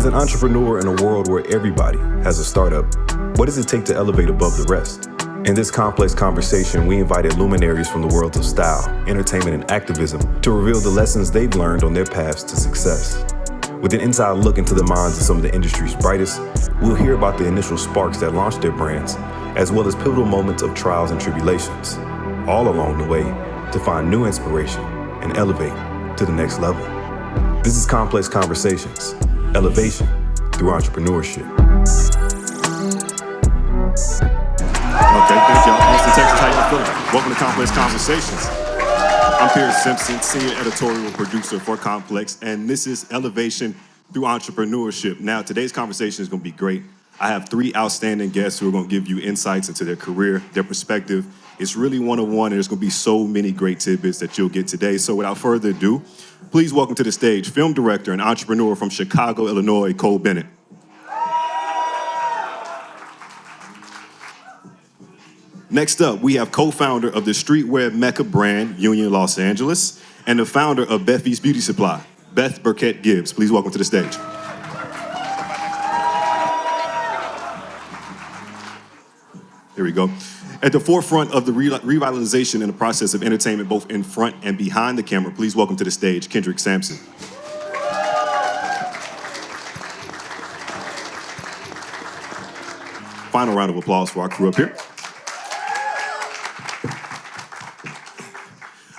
As an entrepreneur in a world where everybody has a startup, what does it take to elevate above the rest? In this complex conversation, we invited luminaries from the worlds of style, entertainment, and activism to reveal the lessons they've learned on their paths to success. With an inside look into the minds of some of the industry's brightest, we'll hear about the initial sparks that launched their brands, as well as pivotal moments of trials and tribulations, all along the way to find new inspiration and elevate to the next level. This is Complex Conversations, elevation through entrepreneurship. Okay, thank y'all. Austin, Texas, how you feeling? Welcome to Complex Conversations. I'm Pierce Simpson, Senior Editorial Producer for Complex, and this is Elevation Through Entrepreneurship. Now, today's conversation is going to be great. I have three outstanding guests who are going to give you insights into their career, their perspective. It's really one-on-one, and there's going to be so many great tidbits that you'll get today. So without further ado, please welcome to the stage film director and entrepreneur from Chicago, Illinois, Cole Bennett. Next up, we have co-founder of the streetwear Mecca brand, Union Los Angeles, and the founder of Beth's Beauty Supply, Beth Birkett Gibbs. Please welcome to the stage. Here we go. At the forefront of the revitalization and the process of entertainment, both in front and behind the camera, please welcome to the stage, Kendrick Sampson. Final round of applause for our crew up here.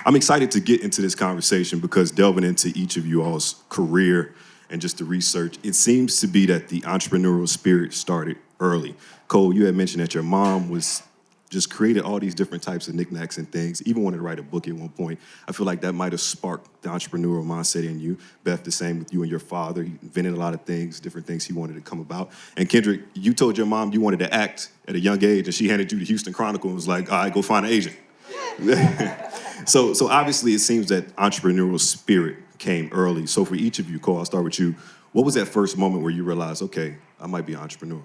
I'm excited to get into this conversation because delving into each of you all's career and just the research, it seems to be that the entrepreneurial spirit started early. Cole, you had mentioned that your mom was just created all these different types of knickknacks and things, even wanted to write a book at one point. I feel like that might have sparked the entrepreneurial mindset in you. Beth, the same with you and your father. He invented a lot of things, different things he wanted to come about. And Kendrick, you told your mom you wanted to act at a young age, and she handed you the Houston Chronicle and was like, all right, go find an agent. So obviously it seems that entrepreneurial spirit came early. So for each of you, Cole, I'll start with you. What was that first moment where you realized, okay, I might be an entrepreneur?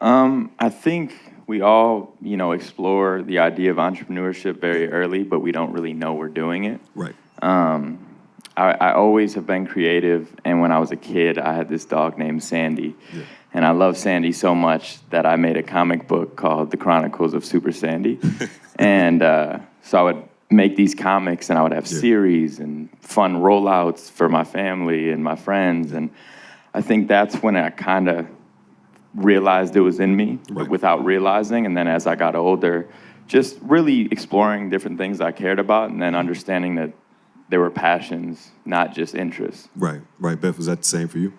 I think we all, explore the idea of entrepreneurship very early, but we don't really know we're doing it. Right. I always have been creative, and when I was a kid, I had this dog named Sandy. Yeah. And I love Sandy so much that I made a comic book called The Chronicles of Super Sandy. And so I would make these comics, and I would have series and fun rollouts for my family and my friends. And I think that's when I kind of realized it was in me, but without realizing. And then as I got older, just really exploring different things I cared about, and then understanding that there were passions, not just interests. Right. Beth, was that the same for you?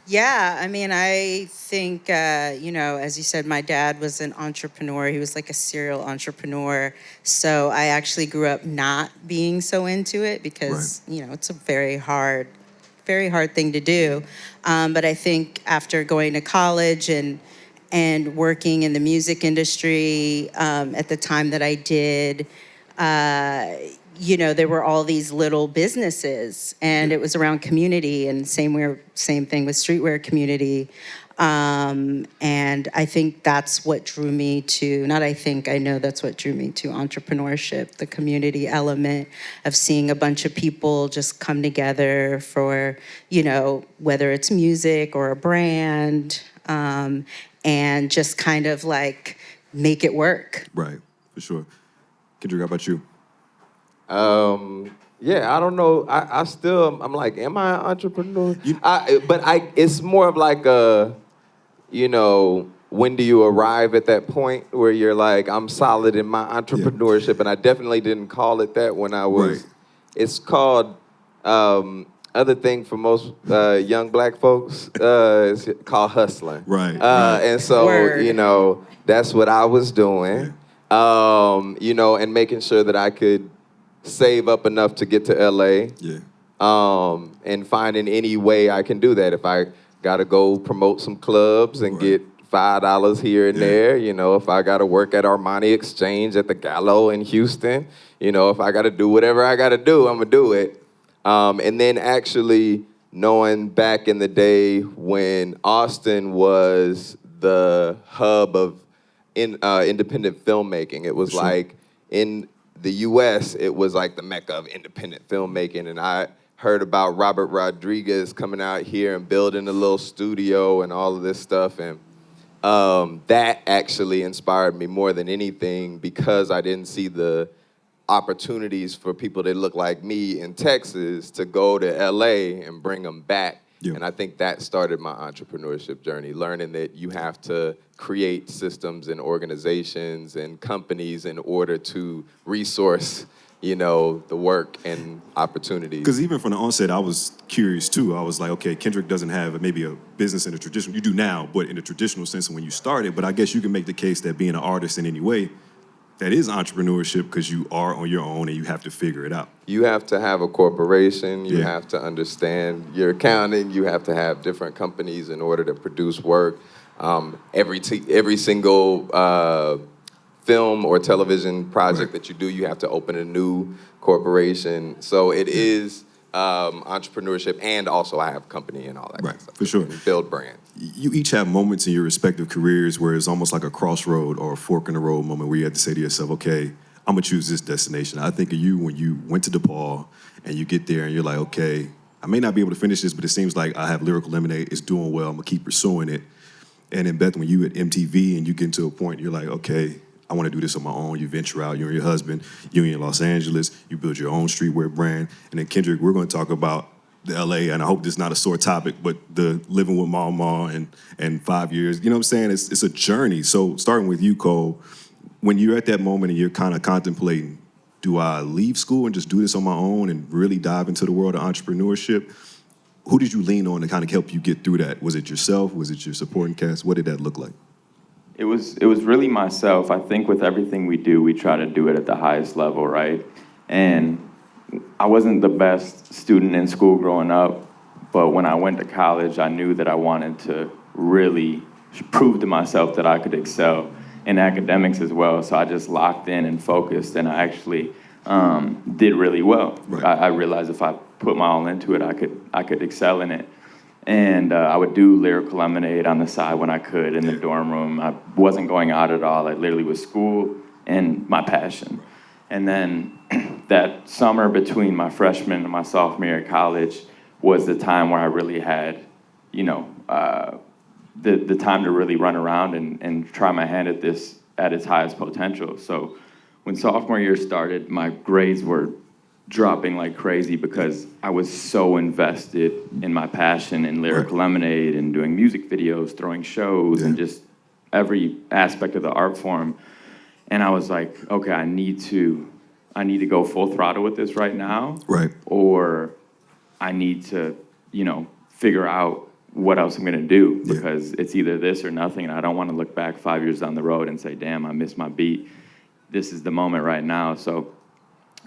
Yeah, I mean, I think, as you said, my dad was an entrepreneur. He was like a serial entrepreneur. So I actually grew up not being so into it because, it's a very hard thing to do. But I think after going to college and working in the music industry at the time that I did, there were all these little businesses, and it was around community, and same thing with streetwear community. And I think that's what drew me to, I know that's what drew me to entrepreneurship, the community element of seeing a bunch of people just come together for, whether it's music or a brand, and just kind of like make it work. Right, for sure. Kendrick, how about you? I don't know. I'm like, am I an entrepreneur? It's more of like when do you arrive at that point where you're like, I'm solid in my entrepreneurship, and I definitely didn't call it that when I was. Right. It's called other thing for most young black folks. It's called hustling. Right. And so that's what I was doing. Yeah. And making sure that I could save up enough to get to LA. Yeah. And finding any way I can do that. If I gotta go promote some clubs and get $5 here and there, if I gotta work at Armani Exchange at the Gallo in Houston, if I gotta do whatever I gotta do, I'm gonna do it. And then actually knowing back in the day when Austin was the hub of independent filmmaking, it was like in the U.S., it was like the mecca of independent filmmaking, and I heard about Robert Rodriguez coming out here and building a little studio and all of this stuff. And that actually inspired me more than anything, because I didn't see the opportunities for people that look like me in Texas to go to LA and bring them back. Yeah. And I think that started my entrepreneurship journey, learning that you have to create systems and organizations and companies in order to resource, the work and opportunities. Because even from the onset, I was curious too. I was like, okay, Kendrick doesn't have maybe a business in a traditional, you do now, but in a traditional sense when you started. But I guess you can make the case that being an artist in any way, that is entrepreneurship, because you are on your own and you have to figure it out. You have to have a corporation. You have to understand your accounting. You have to have different companies in order to produce work. Every single film or television project that you do, you have to open a new corporation. So it is entrepreneurship, and also I have a company and all that kind of stuff. For sure. And build brands. You each have moments in your respective careers where it's almost like a crossroad or a fork in the road moment where you have to say to yourself, okay, I'm gonna choose this destination. I think of you when you went to DePaul and you get there and you're like, okay, I may not be able to finish this, but it seems like I have Lyrical Lemonade, it's doing well, I'm gonna keep pursuing it. And then Beth, when you at MTV and you get to a point, you're like, okay, I want to do this on my own. You venture out, you and your husband, you're in Los Angeles, you build your own streetwear brand. And then Kendrick, we're going to talk about the LA, and I hope this is not a sore topic, but the living with Mama and 5 years, you know what I'm saying? It's a journey. So starting with you, Cole, when you're at that moment and you're kind of contemplating, do I leave school and just do this on my own and really dive into the world of entrepreneurship? Who did you lean on to kind of help you get through that? Was it yourself? Was it your supporting cast? What did that look like? It was really myself. I think with everything we do, we try to do it at the highest level, right? And I wasn't the best student in school growing up, but when I went to college, I knew that I wanted to really prove to myself that I could excel in academics as well. So I just locked in and focused, and I actually did really well. Right. I realized if I put my all into it, I could excel in it. And I would do Lyrical Lemonade on the side when I could in the dorm room. I wasn't going out at all. I literally was school and my passion. And then that summer between my freshman and my sophomore year at college was the time where I really had, the time to really run around and try my hand at this at its highest potential. So when sophomore year started, my grades were dropping like crazy because I was so invested in my passion in Lyrical Lemonade and doing music videos, throwing shows, and just every aspect of the art form. And I was like, okay, I need to go full throttle with this right now. Right. Or I need to, figure out what else I'm gonna do, because it's either this or nothing, and I don't wanna look back 5 years down the road and say, damn, I missed my beat. This is the moment right now. So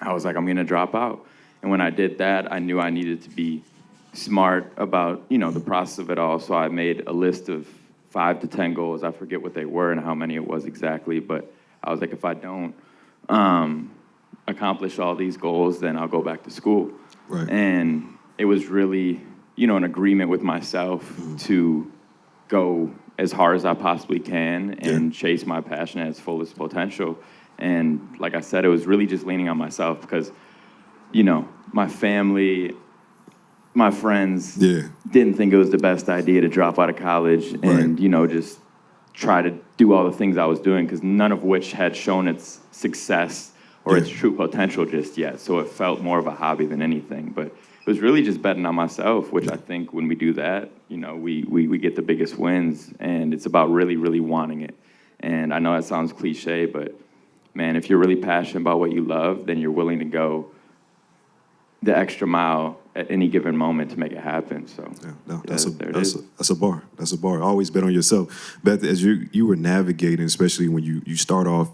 I was like, I'm gonna drop out. And when I did that, I knew I needed to be smart about, the process of it all. So I made a list of 5 to 10 goals. I forget what they were and how many it was exactly, but I was like, if I don't accomplish all these goals, then I'll go back to school. Right. And it was really, an agreement with myself to go as hard as I possibly can and chase my passion at its fullest potential. And like I said, it was really just leaning on myself because, my family, my friends didn't think it was the best idea to drop out of college and, just try to do all the things I was doing, because none of which had shown its success or its true potential just yet. So it felt more of a hobby than anything. But it was really just betting on myself, which I think when we do that, we get the biggest wins. And it's about really, really wanting it. And I know that sounds cliche, but man, if you're really passionate about what you love, then you're willing to go the extra mile at any given moment to make it happen. So that's a bar. That's a bar. Always bet on yourself. Beth, as you were navigating, especially when you start off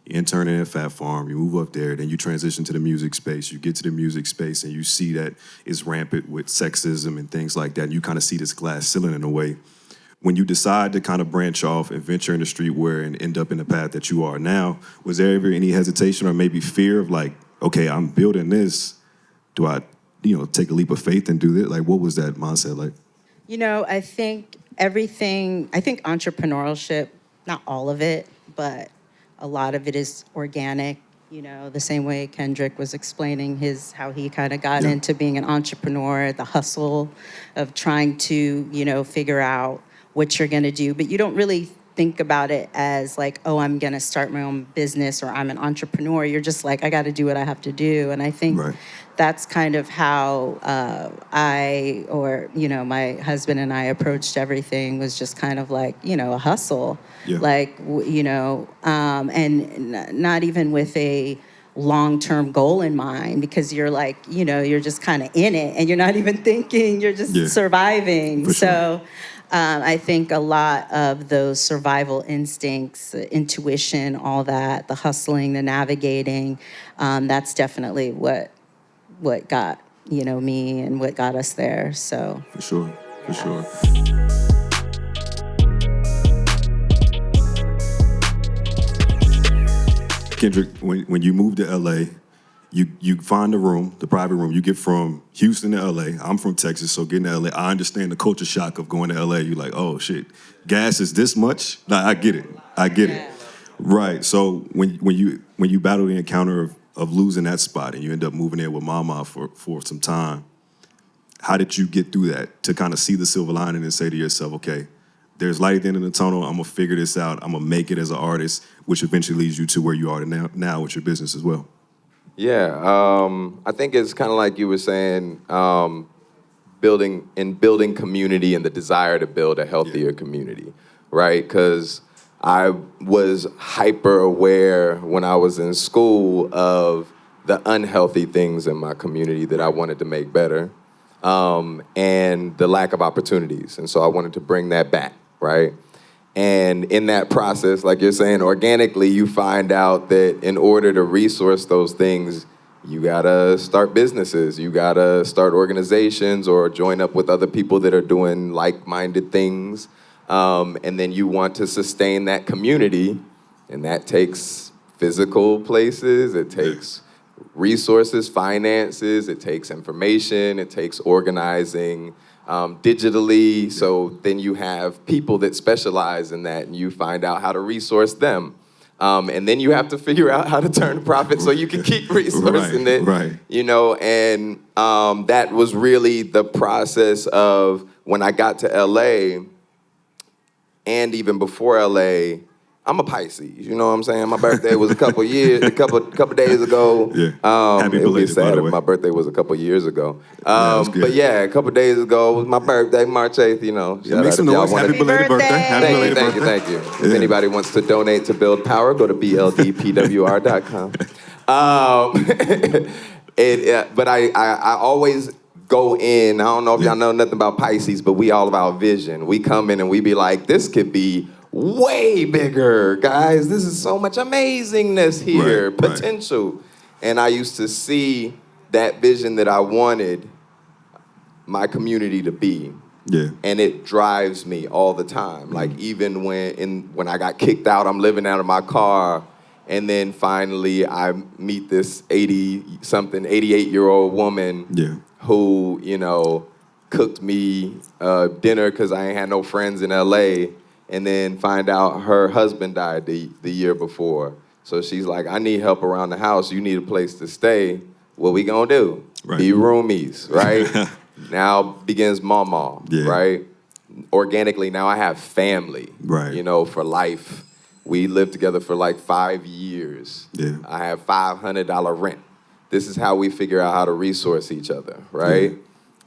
interning at Fat Farm, you move up there, then you transition to the music space. You get to the music space and you see that it's rampant with sexism and things like that. And you kind of see this glass ceiling in a way. When you decide to kind of branch off and venture in the streetwear and end up in the path that you are now, was there ever any hesitation or maybe fear of like, okay, I'm building this, do I, take a leap of faith and do this? Like, what was that mindset like? I think entrepreneurship, not all of it, but a lot of it is organic You know, the same way Kendrick was explaining how he kind of got into being an entrepreneur, the hustle of trying to, you know, figure out what you're going to do. But you don't really think about it as like, oh, I'm going to start my own business or I'm an entrepreneur. You're just like, I got to do what I have to do. And I think that's kind of how my husband and I approached everything, was just kind of like, you know, a hustle. Yeah. Like, you know, and not even with a long-term goal in mind, because you're like, you know, you're just kind of in it and you're not even thinking, you're just surviving. So I think a lot of those survival instincts, intuition, all that, the hustling, the navigating, that's definitely what got, you know, me and what got us there. So for sure. Kendrick, when you moved to LA, you find the room, the private room. You get from Houston to LA. I'm from Texas, so getting to LA, I understand the culture shock of going to LA. You're like, oh shit, gas is this much? Nah, I get it. Right. So when you battle the encounter of losing that spot and you end up moving there with Mama for some time, how did you get through that to kind of see the silver lining and say to yourself, okay, there's light at the end of the tunnel. I'm gonna figure this out. I'm gonna make it as an artist, which eventually leads you to where you are now with your business as well. Yeah, I think it's kind of like you were saying, building community and the desire to build a healthier community, right? Because I was hyper aware when I was in school of the unhealthy things in my community that I wanted to make better, and the lack of opportunities. And so I wanted to bring that back, right? And in that process, like you're saying, organically, you find out that in order to resource those things, you gotta start businesses, you gotta start organizations or join up with other people that are doing like-minded things. And then you want to sustain that community, and that takes physical places, it takes resources, finances, it takes information, it takes organizing digitally. So then you have people that specialize in that, and you find out how to resource them. And then you have to figure out how to turn a profit so you can keep resourcing it. Right. You know, and that was really the process of when I got to LA, and even before LA, I'm a Pisces, you know what I'm saying? My birthday was a couple days ago. Yeah. Happy belated, it would be sad by the if way. My birthday was a couple years ago. But yeah, a couple days ago was my birthday, March 8th, you know. Make some noise. Happy belated birthday. Happy belated birthday. Thank you. If anybody wants to donate to build power, go to bldpwr.com. But I always go in, I don't know if y'all know nothing about Pisces, but we all about vision. We come in and we be like, this could be way bigger, guys. This is so much amazingness here, potential. And I used to see that vision that I wanted my community to be. Yeah. And it drives me all the time. Like even when I got kicked out, I'm living out of my car, and then finally I meet this 88-year-old woman who, you know, cooked me dinner because I ain't had no friends in LA. And then find out her husband died the year before. So she's like, I need help around the house. You need a place to stay. What we gonna do? Be roomies, right? Now begins Mama, right? Organically, now I have family, you know, for life. We lived together for like 5 years. Yeah. I have $500 rent. This is how we figure out how to resource each other, right? Yeah.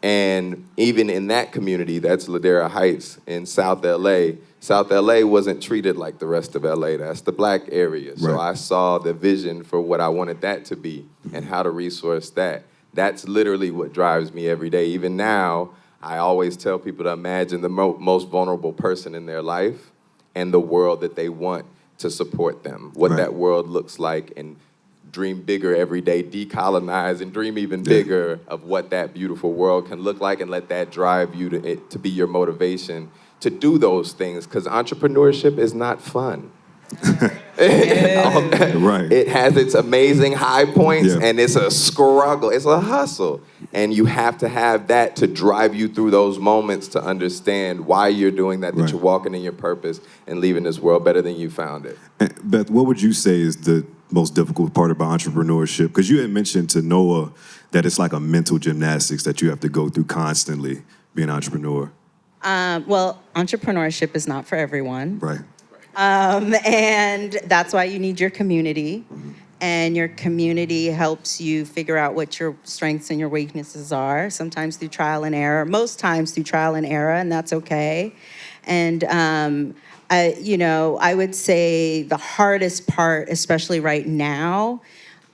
And even in that community, that's Ladera Heights in South LA. South LA wasn't treated like the rest of LA. That's the black area. So I saw the vision for what I wanted that to be and how to resource that. That's literally what drives me every day. Even now, I always tell people to imagine the most vulnerable person in their life and the world that they want to support them, what that world looks like, and dream bigger every day, decolonize, and dream even bigger of what that beautiful world can look like, and let that drive you to be your motivation to do those things, because entrepreneurship is not fun. It has its amazing high points, and it's a struggle, it's a hustle. And you have to have that to drive you through those moments to understand why you're doing that, that you're walking in your purpose and leaving this world better than you found it. Beth, what would you say is the most difficult part about entrepreneurship? Because you had mentioned to Noah that it's like a mental gymnastics that you have to go through constantly being an entrepreneur. Well, entrepreneurship is not for everyone. Right. And that's why you need your community. And your community helps you figure out what your strengths and your weaknesses are, sometimes through trial and error, most times through trial and error, and that's okay. And, I would say the hardest part, especially right now,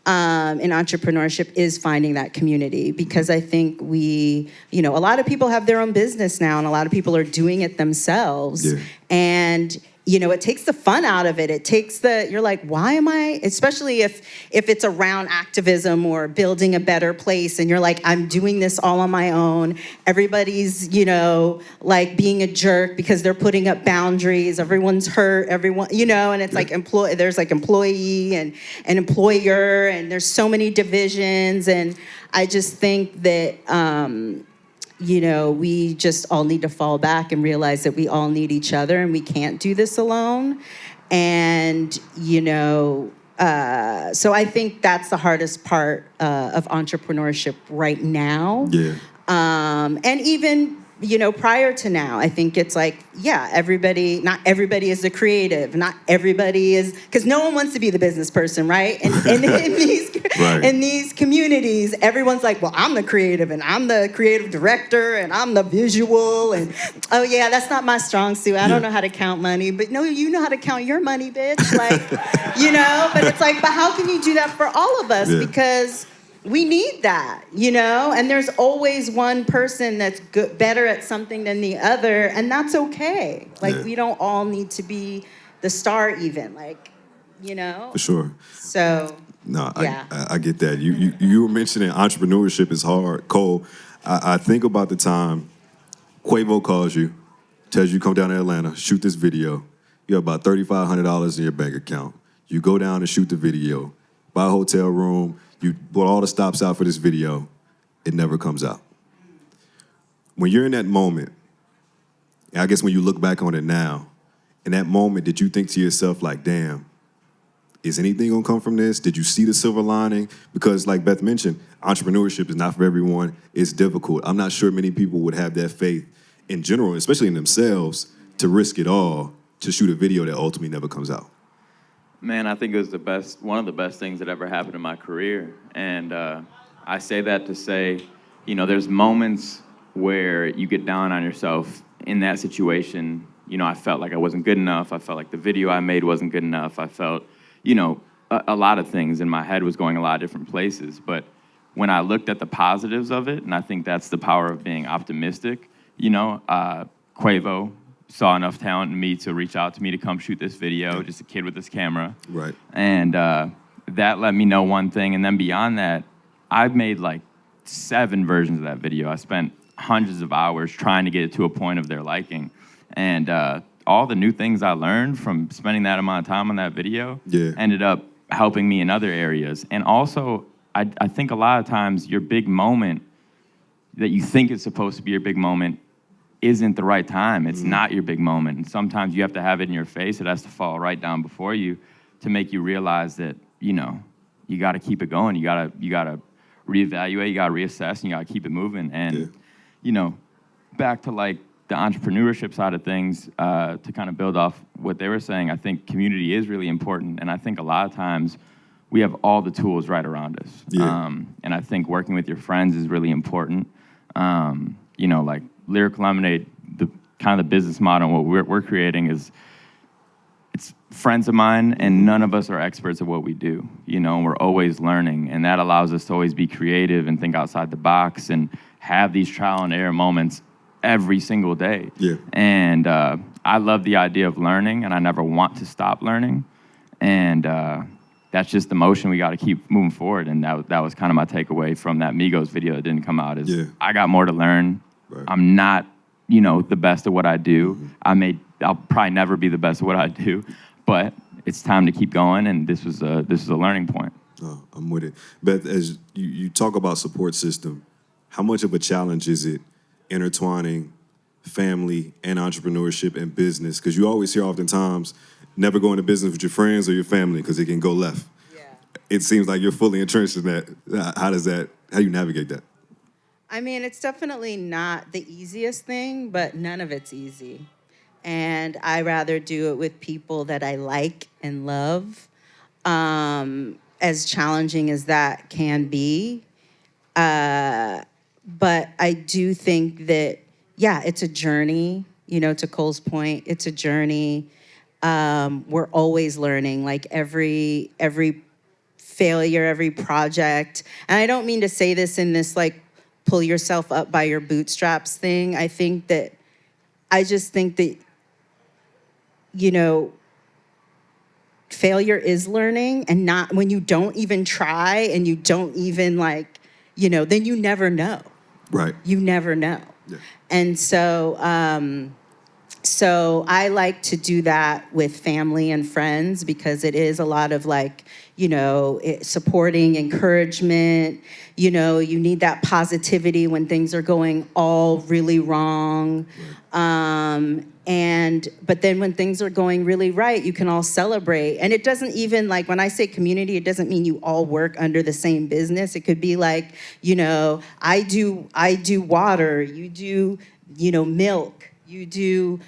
in entrepreneurship is finding that community, because I think a lot of people have their own business now, and a lot of people are doing it themselves. Yeah. And it takes the fun out of it. It takes you're like, why am I, especially if it's around activism or building a better place, and you're like, I'm doing this all on my own. Everybody's, like being a jerk because they're putting up boundaries. Everyone's hurt, and it's like there's like employee and an employer, and there's so many divisions. And I just think that, we just all need to fall back and realize that we all need each other and we can't do this alone. And, so I think that's the hardest part of entrepreneurship right now. Yeah. And even, prior to now, I think it's like, not everybody is a creative. Not everybody is, because no one wants to be the business person, right? And in these communities, everyone's like, well, I'm the creative, and I'm the creative director, and I'm the visual, and oh yeah, that's not my strong suit. I don't know how to count money, but no, you know how to count your money, bitch. Like, but it's like, but how can you do that for all of us? Yeah. Because we need that, and there's always one person that's better at something than the other, and that's okay. Like, we don't all need to be the star even, like, For sure. So, no, yeah. I get that. You were mentioning entrepreneurship is hard. Cole, I think about the time Quavo calls you, tells you come down to Atlanta, shoot this video. You have about $3,500 in your bank account. You go down and shoot the video, buy a hotel room. You put all the stops out for this video, it never comes out. When you're in that moment, I guess when you look back on it now, in that moment, did you think to yourself, like, damn, is anything gonna come from this? Did you see the silver lining? Because like Beth mentioned, entrepreneurship is not for everyone. It's difficult. I'm not sure many people would have that faith in general, especially in themselves, to risk it all to shoot a video that ultimately never comes out. Man, I think it was one of the best things that ever happened in my career. And I say that to say, there's moments where you get down on yourself in that situation. I felt like I wasn't good enough. I felt like the video I made wasn't good enough. I felt, a lot of things in my head was going a lot of different places. But when I looked at the positives of it, and I think that's the power of being optimistic, Quavo saw enough talent in me to reach out to me to come shoot this video, just a kid with this camera. Right. And that let me know one thing. And then beyond that, I've made like 7 versions of that video. I spent hundreds of hours trying to get it to a point of their liking. And all the new things I learned from spending that amount of time on that video ended up helping me in other areas. And also, I think a lot of times your big moment that you think is supposed to be your big moment isn't the right time. It's not your big moment. And sometimes you have to have it in your face. It has to fall right down before you to make you realize that, you got to keep it going. You got to reevaluate, you got to reassess, and you got to keep it moving. And, back to like the entrepreneurship side of things, to kind of build off what they were saying, I think community is really important. And I think a lot of times we have all the tools right around us. Yeah. And I think working with your friends is really important. Like Lyrical Lemonade, the kind of the business model, what we're creating is, it's friends of mine, and none of us are experts at what we do. We're always learning, and that allows us to always be creative and think outside the box and have these trial and error moments every single day. Yeah. And I love the idea of learning, and I never want to stop learning. And that's just the motion we got to keep moving forward. And that was kind of my takeaway from that Migos video that didn't come out is I got more to learn. Right. I'm not, the best at what I do. Mm-hmm. I'll probably never be the best at what I do, but it's time to keep going. And this was a learning point. Oh, I'm with it. Beth, as you talk about support system, how much of a challenge is it intertwining family and entrepreneurship and business? Because you always hear oftentimes, never go into business with your friends or your family because it can go left. Yeah. it seems like you're fully entrenched in that. How do you navigate that? I mean, it's definitely not the easiest thing, but none of it's easy. And I rather do it with people that I like and love, as challenging as that can be. But I do think that, yeah, it's a journey. You know, to Cole's point, it's a journey. We're always learning, like every failure, every project. And I don't mean to say this in this like pull yourself up by your bootstraps thing. I just think that, you know, failure is learning, and not when you don't even try and you don't even like, you know, then you never know. Right. You never know. Yeah. And so, so I like to do that with family and friends, because it is a lot of like, you know, supporting, encouragement. You know, you need that positivity when things are going all really wrong. Right. But then when things are going really right, you can all celebrate. And it doesn't even, like, when I say community, it doesn't mean you all work under the same business. It could be like, you know, I do water, you do, you know, milk, you do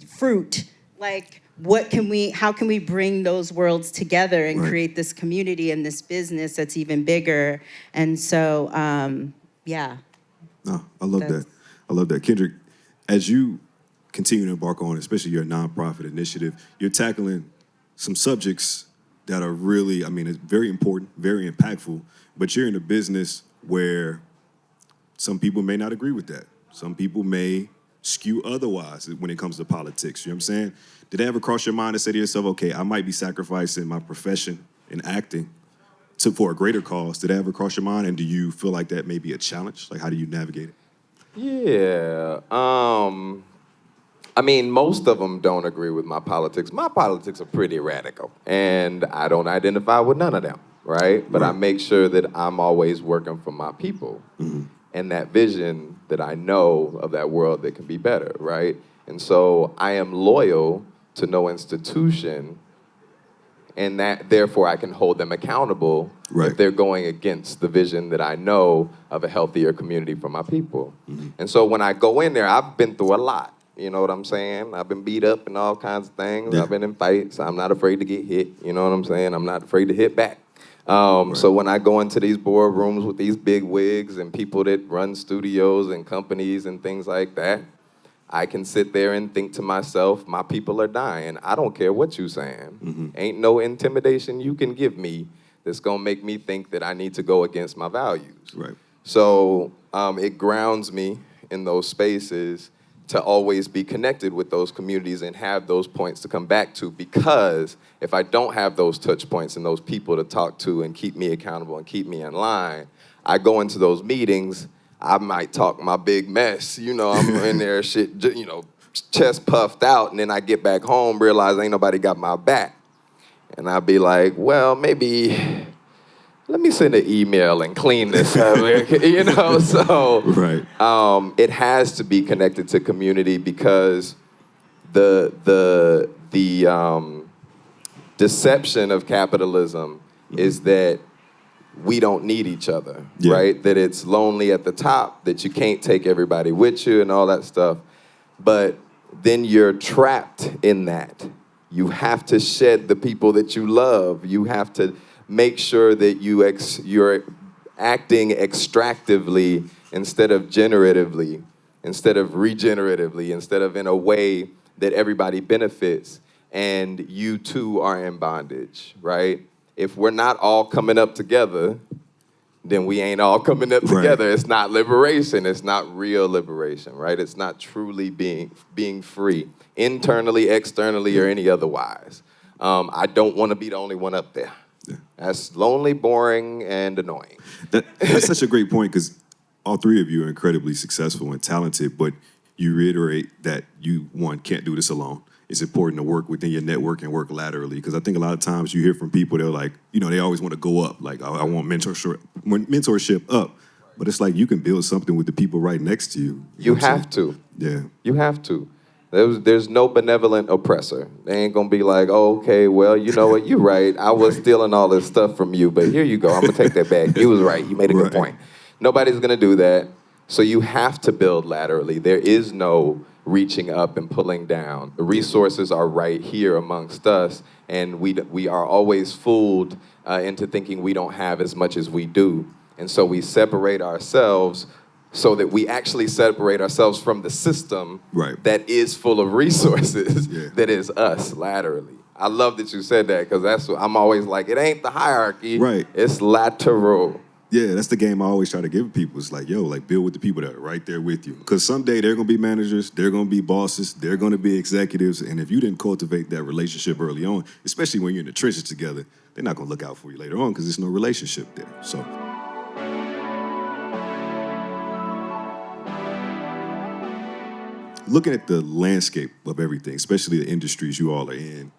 fruit. Like, how can we bring those worlds together and create this community and this business that's even bigger? And so, yeah. No, I love that. I love that. Kendrick, as you continue to embark on, especially your nonprofit initiative, you're tackling some subjects that are really, I mean, it's very important, very impactful, but you're in a business where some people may not agree with that. Some people may skew otherwise when it comes to politics. You know what I'm saying? Did it ever cross your mind to say to yourself, okay, I might be sacrificing my profession in acting for a greater cause? Did that ever cross your mind? And do you feel like that may be a challenge? Like, how do you navigate it? Yeah. I mean, most of them don't agree with my politics. My politics are pretty radical, and I don't identify with none of them, right? But I make sure that I'm always working for my people and that vision that I know of that world that can be better, right? And so I am loyal to no institution, and that therefore I can hold them accountable if they're going against the vision that I know of a healthier community for my people. And so when I go in there, I've been through a lot. You know what I'm saying? I've been beat up and all kinds of things. I've been in fights. I'm not afraid to get hit. You know what I'm saying? I'm not afraid to hit back. So when I go into these boardrooms with these big wigs and people that run studios and companies and things like that, I can sit there and think to myself, my people are dying. I don't care what you're saying. Ain't no intimidation you can give me that's going to make me think that I need to go against my values. Right. So it grounds me in those spaces to always be connected with those communities and have those points to come back to, because if I don't have those touch points and those people to talk to and keep me accountable and keep me in line, I go into those meetings, I might talk my big mess, you know, I'm in there shit, you know, chest puffed out, and then I get back home, realize ain't nobody got my back. And I'd be like, well, maybe let me send an email and clean this up, you know? So it has to be connected to community, because the deception of capitalism is that we don't need each other, right? That it's lonely at the top, that you can't take everybody with you and all that stuff. But then you're trapped in that. You have to shed the people that you love. You have to make sure that you're acting extractively instead of generatively, instead of regeneratively, instead of in a way that everybody benefits, and you too are in bondage, right? If we're not all coming up together, then we ain't all coming up together. It's not liberation. It's not real liberation, right? It's not truly being free, internally, externally, or any otherwise. I don't want to be the only one up there. That's lonely, boring, and annoying. That's such a great point, because all three of you are incredibly successful and talented, but you reiterate that you, one, can't do this alone. It's important to work within your network and work laterally, because I think a lot of times you hear from people, they're like, you know, they always want to go up. Like, I want mentorship up. But it's like you can build something with the people right next to you. You have to. Yeah. You have to. There's no benevolent oppressor. They ain't gonna be like, oh, okay, well, you know what, you're right. I was stealing all this stuff from you, but here you go. I'm gonna take that back. You was right. You made a good point. Nobody's gonna do that. So you have to build laterally. There is no reaching up and pulling down. The resources are right here amongst us, and we are always fooled into thinking we don't have as much as we do. And so we separate ourselves so that we actually separate ourselves from the system that is full of resources that is us laterally. I love that you said that, because that's what I'm always like, it ain't the hierarchy, it's lateral. Yeah, that's the game I always try to give people. It's like, yo, like build with the people that are right there with you. Because someday they're going to be managers, they're going to be bosses, they're going to be executives. And if you didn't cultivate that relationship early on, especially when you're in the trenches together, they're not going to look out for you later on because there's no relationship there. So, looking at the landscape of everything, especially the industries you all are in,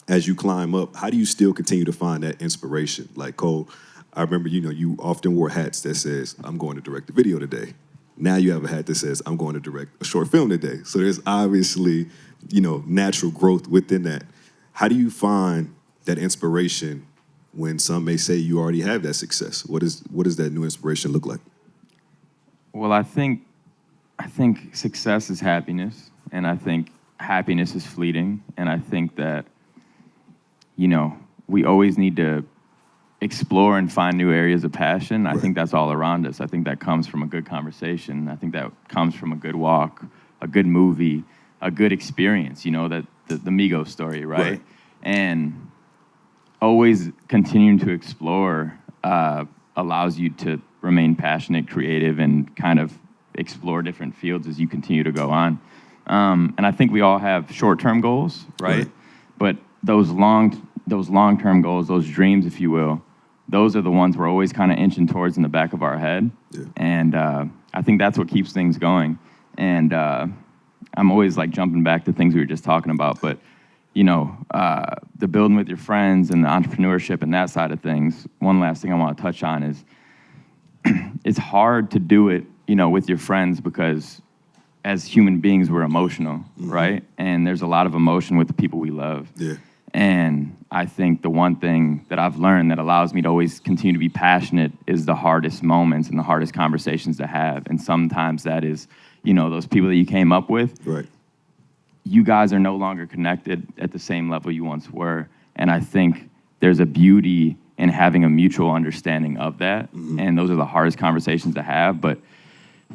as you climb up, how do you still continue to find that inspiration? Like, Cole, I remember, you often wore hats that says, I'm going to direct a video today. Now you have a hat that says, I'm going to direct a short film today. So there's obviously, natural growth within that. How do you find that inspiration when some may say you already have that success? What does that new inspiration look like? Well, I think success is happiness, and I think happiness is fleeting, and I think that, we always need to explore and find new areas of passion. I think that's all around us. I think that comes from a good conversation. I think that comes from a good walk, a good movie, a good experience, that the Migos story, right? And always continuing to explore allows you to remain passionate, creative, and kind of explore different fields as you continue to go on. And I think we all have short-term goals, right? But those long-term goals, those dreams, if you will, those are the ones we're always kind of inching towards in the back of our head. And I think that's what keeps things going. And I'm always like jumping back to things we were just talking about, but the building with your friends and the entrepreneurship and that side of things, one last thing I want to touch on is it's hard to do it, with your friends, because as human beings, we're emotional, right? And there's a lot of emotion with the people we love. And I think the one thing that I've learned that allows me to always continue to be passionate is the hardest moments and the hardest conversations to have. And sometimes that is, those people that you came up with, you guys are no longer connected at the same level you once were. And I think there's a beauty in having a mutual understanding of that. And those are the hardest conversations to have. But,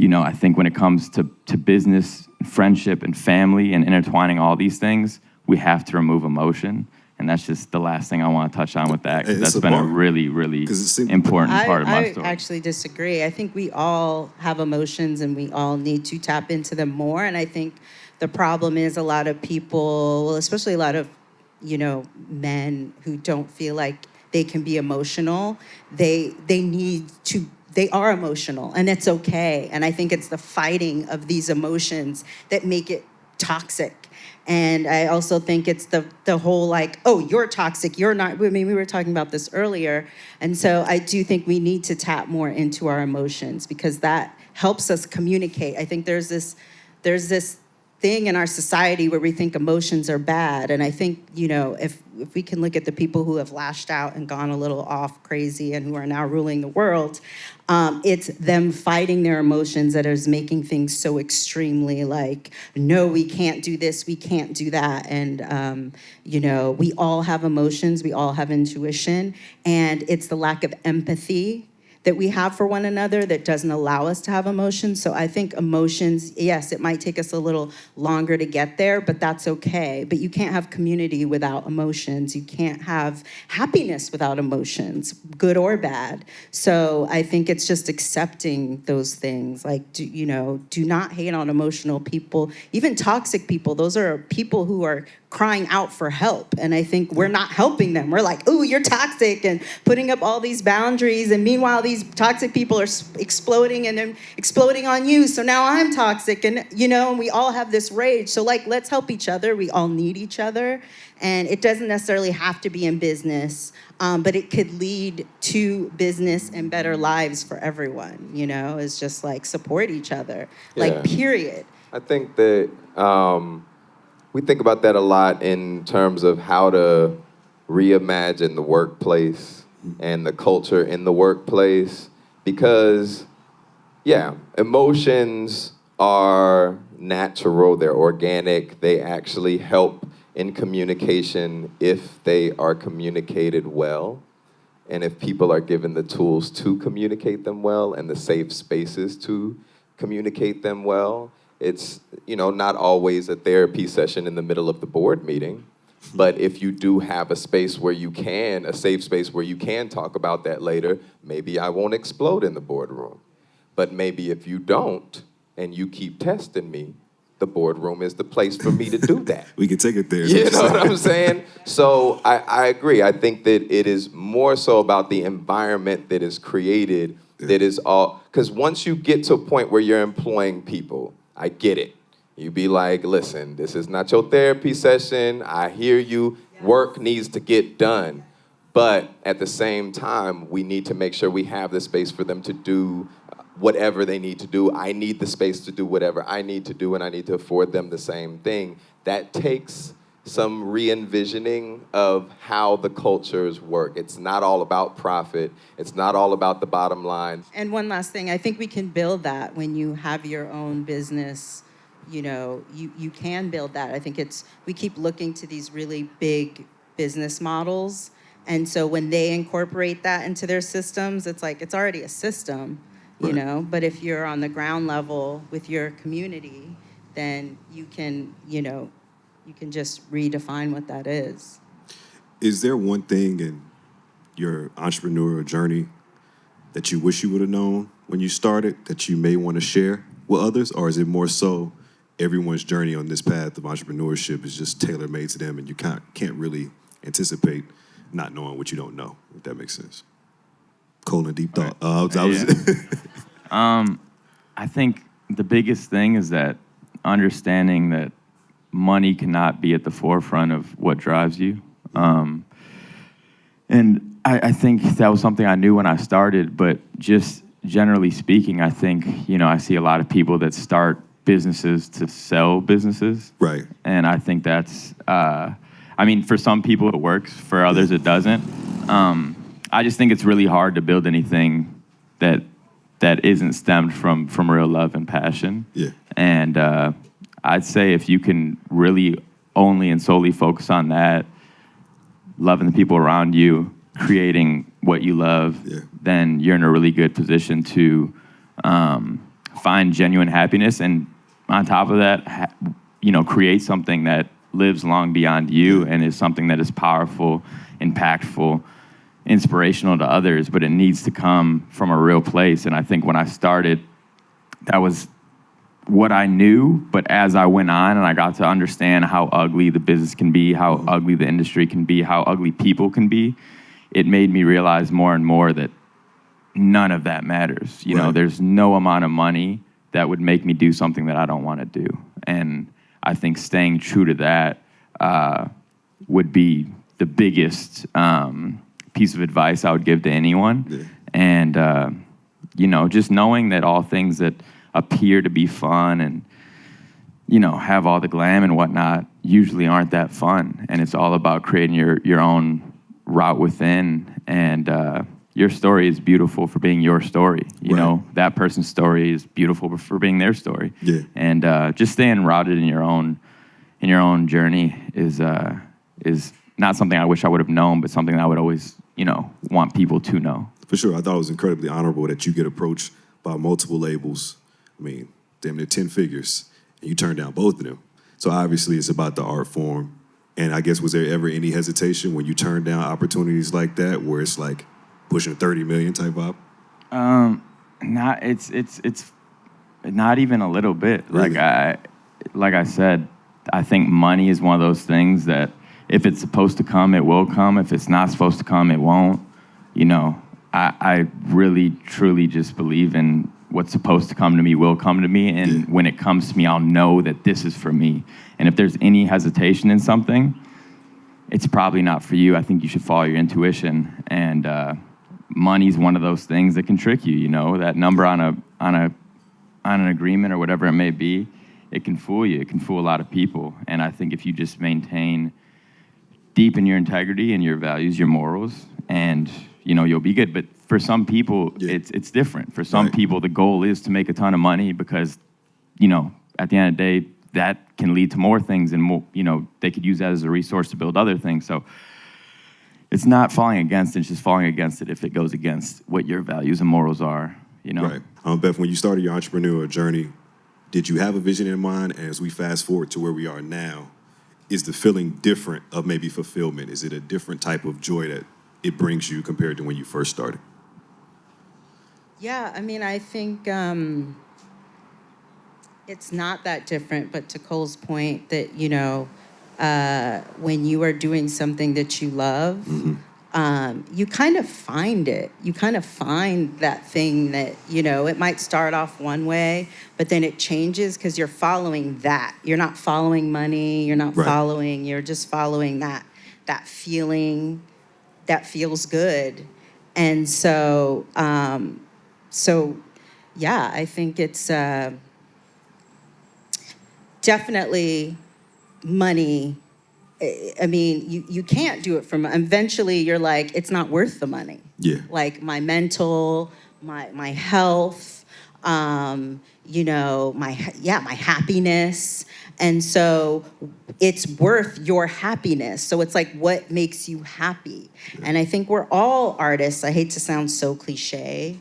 I think when it comes to business, friendship, and family, and intertwining all these things, we have to remove emotion. And that's just the last thing I want to touch on with that, because that's been a really, really important part of my story. I actually disagree. I think we all have emotions, and we all need to tap into them more. And I think the problem is a lot of people, well, especially a lot of, men who don't feel like they can be emotional. They are emotional, and it's okay. And I think it's the fighting of these emotions that make it toxic. And I also think it's the whole like, oh, you're toxic, you're not. I mean, we were talking about this earlier. And so I do think we need to tap more into our emotions, because that helps us communicate. I think there's this thing in our society where we think emotions are bad. And I think, if we can look at the people who have lashed out and gone a little off crazy and who are now ruling the world, it's them fighting their emotions that is making things so extremely like, no, we can't do this, we can't do that. And, we all have emotions, we all have intuition, and it's the lack of empathy that we have for one another that doesn't allow us to have emotions. So I think emotions, yes, it might take us a little longer to get there, but that's okay. But you can't have community without emotions. You can't have happiness without emotions, good or bad. So I think it's just accepting those things. Like, do not hate on emotional people, even toxic people. Those are people who are crying out for help. And I think we're not helping them. We're like, ooh, you're toxic, and putting up all these boundaries. And meanwhile, these toxic people are exploding and then exploding on you. So now I'm toxic. And, and we all have this rage. So let's help each other. We all need each other. And it doesn't necessarily have to be in business, but it could lead to business and better lives for everyone. It's just like support each other, period. I think that we think about that a lot in terms of how to reimagine the workplace and the culture in the workplace because, yeah, emotions are natural, they're organic, they actually help in communication if they are communicated well. And if people are given the tools to communicate them well and the safe spaces to communicate them well, it's, not always a therapy session in the middle of the board meeting. But if you do have a space where a safe space where you can talk about that later, maybe I won't explode in the boardroom. But maybe if you don't, and you keep testing me, the boardroom is the place for me to do that. We can take it there. You know what I'm saying? So I agree. I think that it is more so about the environment that is created that is all, because once you get to a point where you're employing people, I get it. You be like, listen, this is not your therapy session. I hear you. Work needs to get done. But at the same time, we need to make sure we have the space for them to do whatever they need to do. I need the space to do whatever I need to do, and I need to afford them the same thing. That takes some re-envisioning of how the cultures work. It's not all about profit. It's not all about the bottom line. And one last thing, I think we can build that when you have your own business. You can build that. I think we keep looking to these really big business models. And so when they incorporate that into their systems, it's like, it's already a system, but if you're on the ground level with your community, then you can just redefine what that is. Is there one thing in your entrepreneurial journey that you wish you would have known when you started that you may want to share with others? Or is it more so everyone's journey on this path of entrepreneurship is just tailor-made to them and you can't really anticipate not knowing what you don't know, if that makes sense? Cole, a deep thought. I think the biggest thing is that understanding that money cannot be at the forefront of what drives you. And I think that was something I knew when I started, but just generally speaking, I think, I see a lot of people that start businesses to sell businesses. Right. And I think that's, for some people it works, for others it doesn't. I just think it's really hard to build anything that isn't stemmed from real love and passion. Yeah. And I'd say if you can really only and solely focus on that, loving the people around you, creating what you love, then you're in a really good position to find genuine happiness. And on top of that, create something that lives long beyond you and is something that is powerful, impactful, inspirational to others, but it needs to come from a real place. And I think when I started, that was what I knew, but as I went on and I got to understand how ugly the business can be, how ugly the industry can be, how ugly people can be, it made me realize more and more that none of that matters. There's no amount of money that would make me do something that I don't want to do. And I think staying true to that would be the biggest piece of advice I would give to anyone. Yeah. And, just knowing that all things that appear to be fun and, have all the glam and whatnot usually aren't that fun. And it's all about creating your own route within. And your story is beautiful for being your story. You know, that person's story is beautiful for being their story. Yeah. And just staying rooted in your own journey is not something I wish I would have known, but something that I would always, want people to know. For sure. I thought it was incredibly honorable that you get approached by multiple labels. Damn near 10 figures, and you turned down both of them. So obviously it's about the art form. And I guess, was there ever any hesitation when you turned down opportunities like that, where it's like pushing 30 million type up? It's not even a little bit. Really? Like I said, I think money is one of those things that if it's supposed to come, it will come. If it's not supposed to come, it won't. I really, truly just believe in what's supposed to come to me will come to me. And when it comes to me, I'll know that this is for me. And if there's any hesitation in something, it's probably not for you. I think you should follow your intuition. And money's one of those things that can trick you. That number on an agreement or whatever it may be, it can fool you. It can fool a lot of people. And I think if you just maintain deep in your integrity and your values, your morals, and you'll be good. But for some people, it's different. For some people, the goal is to make a ton of money because, at the end of the day, that can lead to more things and more, they could use that as a resource to build other things. So it's not falling against it, it's just falling against it if it goes against what your values and morals are, Right. Beth, when you started your entrepreneurial journey, did you have a vision in mind? And as we fast forward to where we are now, is the feeling different of maybe fulfillment? Is it a different type of joy that it brings you compared to when you first started? Yeah, I mean, I think it's not that different, but to Cole's point that, when you are doing something that you love, you kind of find it. You kind of find that thing that, it might start off one way, but then it changes because you're following that. You're not following money. You're not following, you're just following that feeling that feels good. And so, yeah, I think it's definitely money. I mean, you can't do it from, eventually you're like, it's not worth the money. Yeah. Like my mental, my health, my happiness. And so it's worth your happiness. So it's like, what makes you happy? Yeah. And I think we're all artists. I hate to sound so cliche,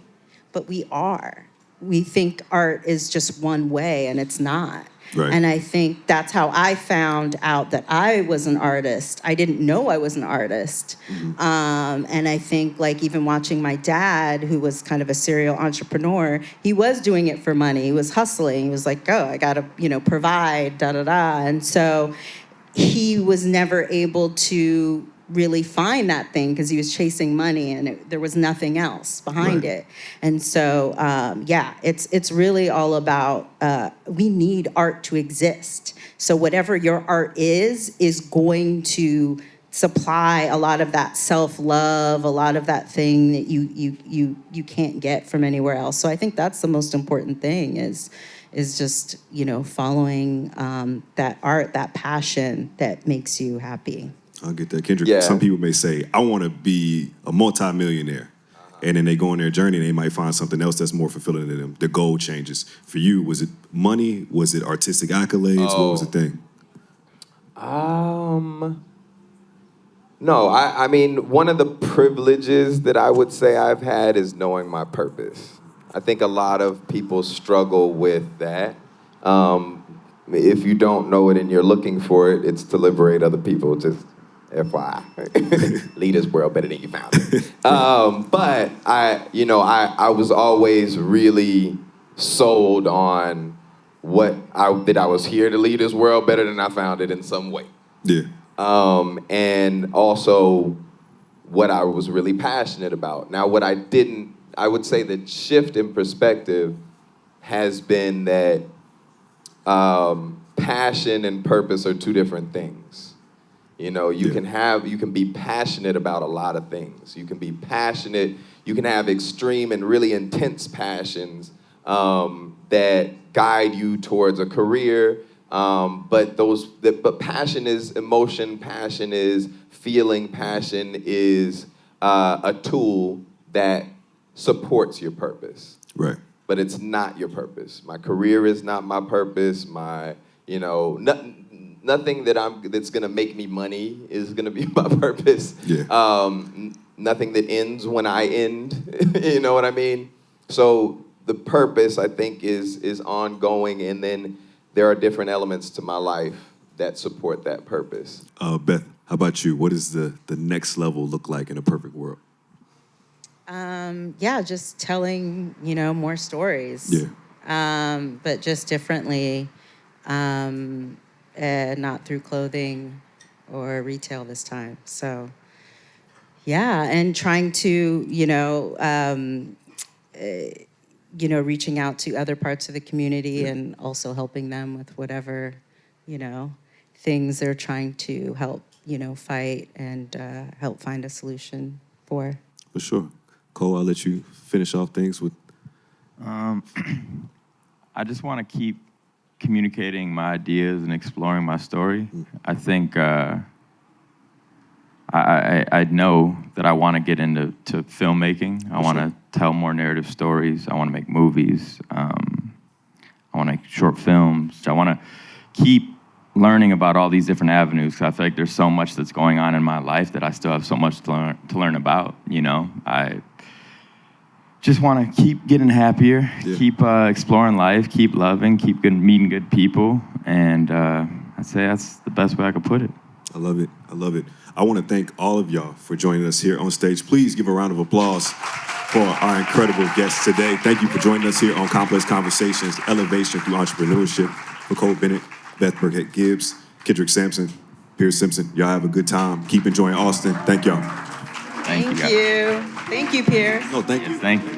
but we are. We think art is just one way, and it's not. Right. And I think that's how I found out that I was an artist. I didn't know I was an artist. Mm-hmm. And I think, like, even watching my dad, who was kind of a serial entrepreneur, he was doing it for money. He was hustling. He was like, oh, I got to, provide, da-da-da. And so he was never able to really find that thing because he was chasing money and there was nothing else behind it. And so, it's really all about, we need art to exist. So whatever your art is going to supply a lot of that self-love, a lot of that thing that you can't get from anywhere else. So I think that's the most important thing is just, following that art, that passion that makes you happy. I'll get that. Kendrick, Some people may say, I want to be a multimillionaire. And then they go on their journey and they might find something else that's more fulfilling to them. The goal changes. For you, was it money? Was it artistic accolades? What was the thing? No, I mean, one of the privileges that I would say I've had is knowing my purpose. I think a lot of people struggle with that. If you don't know it and you're looking for it, it's to liberate other people. Just FYI, lead this world better than you found it. But I was always really sold on that I was here to lead this world better than I found it in some way. Yeah. And also what I was really passionate about. Now, I would say the shift in perspective has been that passion and purpose are two different things. You can be passionate about a lot of things. You can be passionate, you can have extreme and really intense passions that guide you towards a career. But passion is emotion, passion is feeling, passion is a tool that supports your purpose. Right. But it's not your purpose. My career is not my purpose. Nothing that's gonna make me money is gonna be my purpose. Yeah. Nothing that ends when I end. You know what I mean? So the purpose, I think, is ongoing, and then there are different elements to my life that support that purpose. Beth, how about you? What does the next level look like in a perfect world? Just telling, more stories. Yeah. But just differently, not through clothing or retail this time. So, and trying to, reaching out to other parts of the community and also helping them with whatever, things they're trying to help, fight and help find a solution for. For sure. Cole, I'll let you finish off things with. I just want to keep communicating my ideas and exploring my story. I think I know that I want to get into filmmaking. I want to tell more narrative stories. I want to make movies. I want to make short films. I want to keep learning about all these different avenues, because I feel like there's so much that's going on in my life that I still have so much to learn about, you know? I just want to keep getting happier, keep exploring life, keep loving, keep meeting good people, and I'd say that's the best way I could put it. I love it. I love it. I want to thank all of y'all for joining us here on stage. Please give a round of applause for our incredible guests today. Thank you for joining us here on Complex Conversations, Elevation Through Entrepreneurship. For Cole Bennett, Beth Birkett Gibbs, Kendrick Sampson, Pierce Simpson. Y'all have a good time. Keep enjoying Austin. Thank y'all. Thank you. Thank you, Pierce. No, thank you. Thank you.